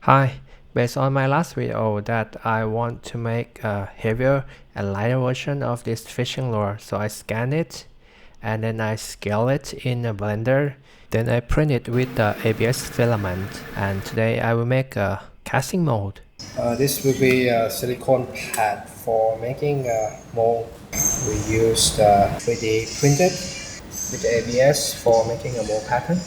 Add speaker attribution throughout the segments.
Speaker 1: Hi, based on my last video that I want to make a heavier and lighter version of this fishing lure, so I scan it and then I scale it in a blender. Then I print it with the ABS filament, and today I will make a casting mold. This will be a silicone pad for making a mold. We used 3D printed with ABS for making a mold pattern.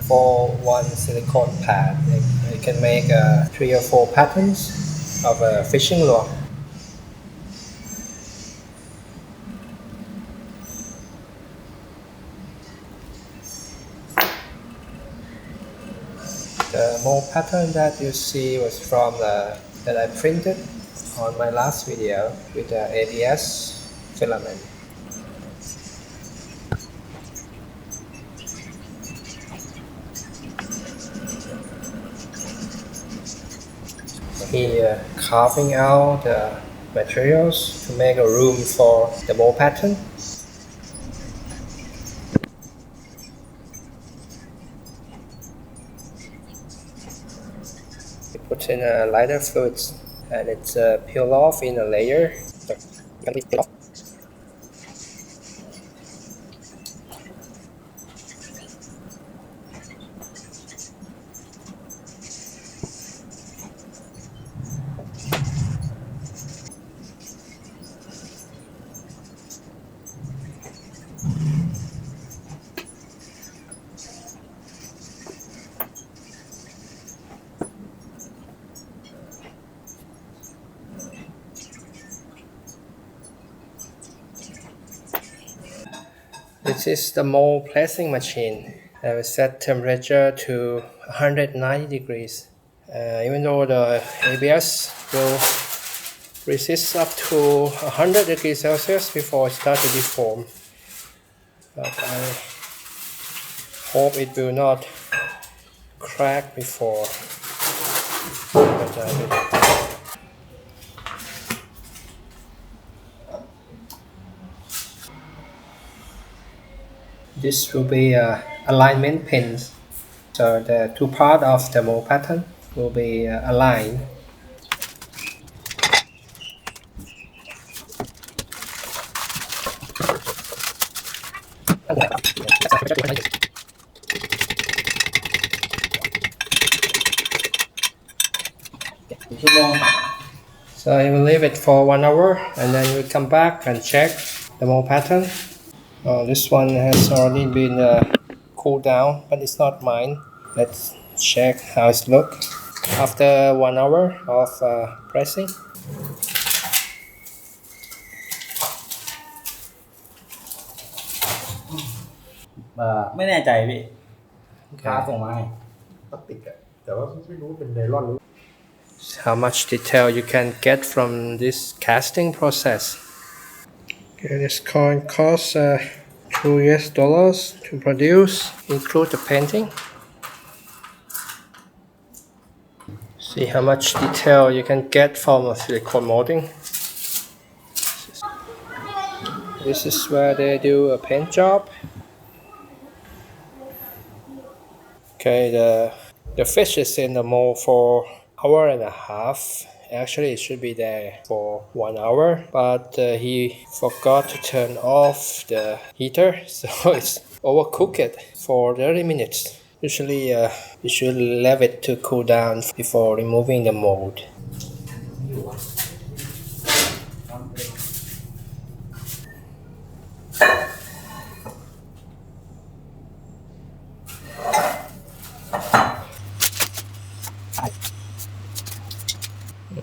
Speaker 1: For one silicone pad, you can make 3 or 4 patterns of a fishing lure. The mold pattern that you see was from that I printed on my last video with the ABS filament. Here, carving out the materials to make a room for the mold pattern. We put in a lighter fluid and it's peeled off in a layer. This is the mold pressing machine. I will set temperature to 190 degrees. Even though the ABS will resist up to 100 degrees Celsius before it starts to deform. But I hope it will not crack before. This will be alignment pins. So the two parts of the mold pattern will be aligned. So you will leave it for 1 hour and then you come back and check the mold pattern. This one has already been cooled down, but it's not mine. Let's check how it looks after 1 hour of pressing.
Speaker 2: ไม่แน่ใจพี่ค้าส่งมาให้
Speaker 3: พลาสติกอะแต่ว่าไม่รู้เป็นไนลอนหรือ
Speaker 1: How much detail you can get from this casting process. Okay, this coin costs $2 to produce, include the painting. See how much detail you can get from a silicone molding. This is where they do a paint job. Okay, the fish is in the mold for hour and a half. Actually, it should be there for 1 hour, but he forgot to turn off the heater, so it's overcooked for 30 minutes. Usually, you should leave it to cool down before removing the mold.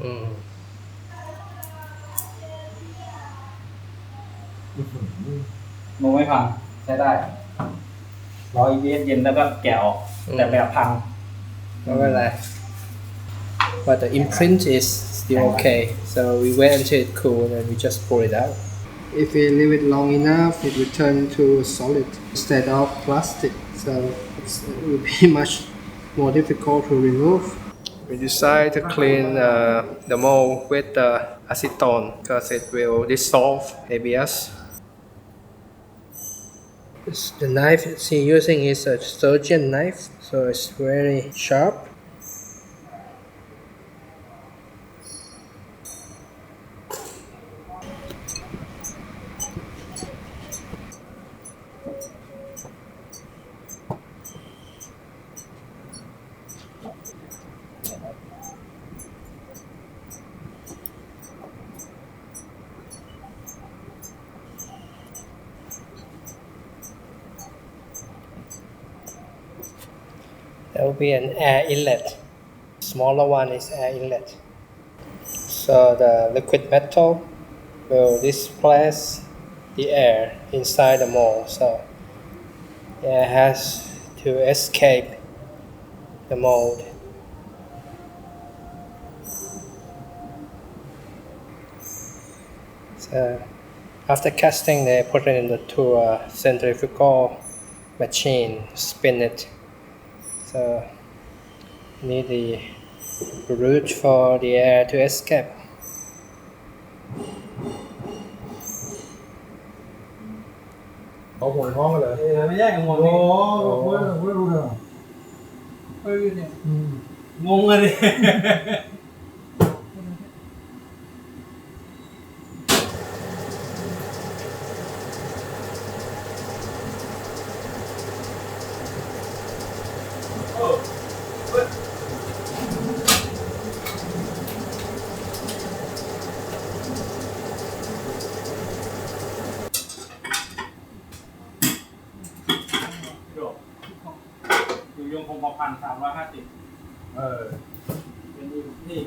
Speaker 1: Mm.
Speaker 2: โน้ไม่พังใช้ได้รออีเวนเย็นแล้วก็แกะออกแต่แบบพัง
Speaker 1: But the imprint is still okay, so we wait until it cool and we just pull it out. If we leave it long enough, it will turn to solid instead of plastic, so it will be much more difficult to remove. We decide to clean the mold with acetone because it will dissolve ABS. The knife she using is a surgeon knife, so it's very sharp. There will be an air inlet. Smaller one is air inlet. So the liquid metal will displace the air inside the mold. So air has to escape the mold. So after casting, they put it into a centrifugal machine, spin it. So you need the route for the air to escape.
Speaker 3: เขาห่วงท้องกันเลย
Speaker 2: ไม่ใช่งง
Speaker 3: โอ้
Speaker 2: ไม่รู้เลยไม่รู้เนี่ยงงเลยอยู่ยงคง1,350เป็นดีที่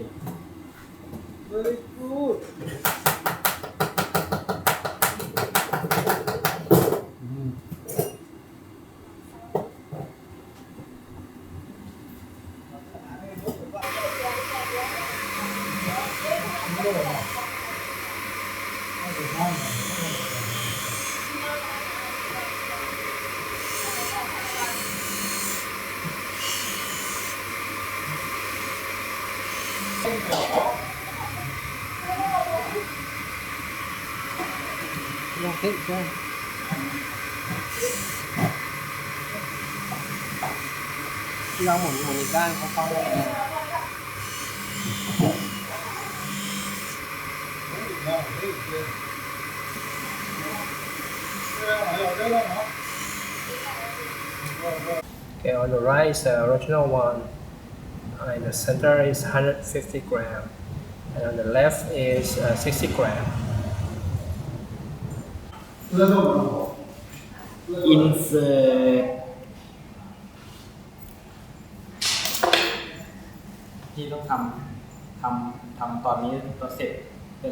Speaker 2: very good
Speaker 1: เราหมุนอีกด้านเขาเลย Okay, on the right is the original one. In the center is 150 gram, and on the left is 60 gram.
Speaker 2: insert ที่ต้องทำตอนนี้ตัวเสร็จ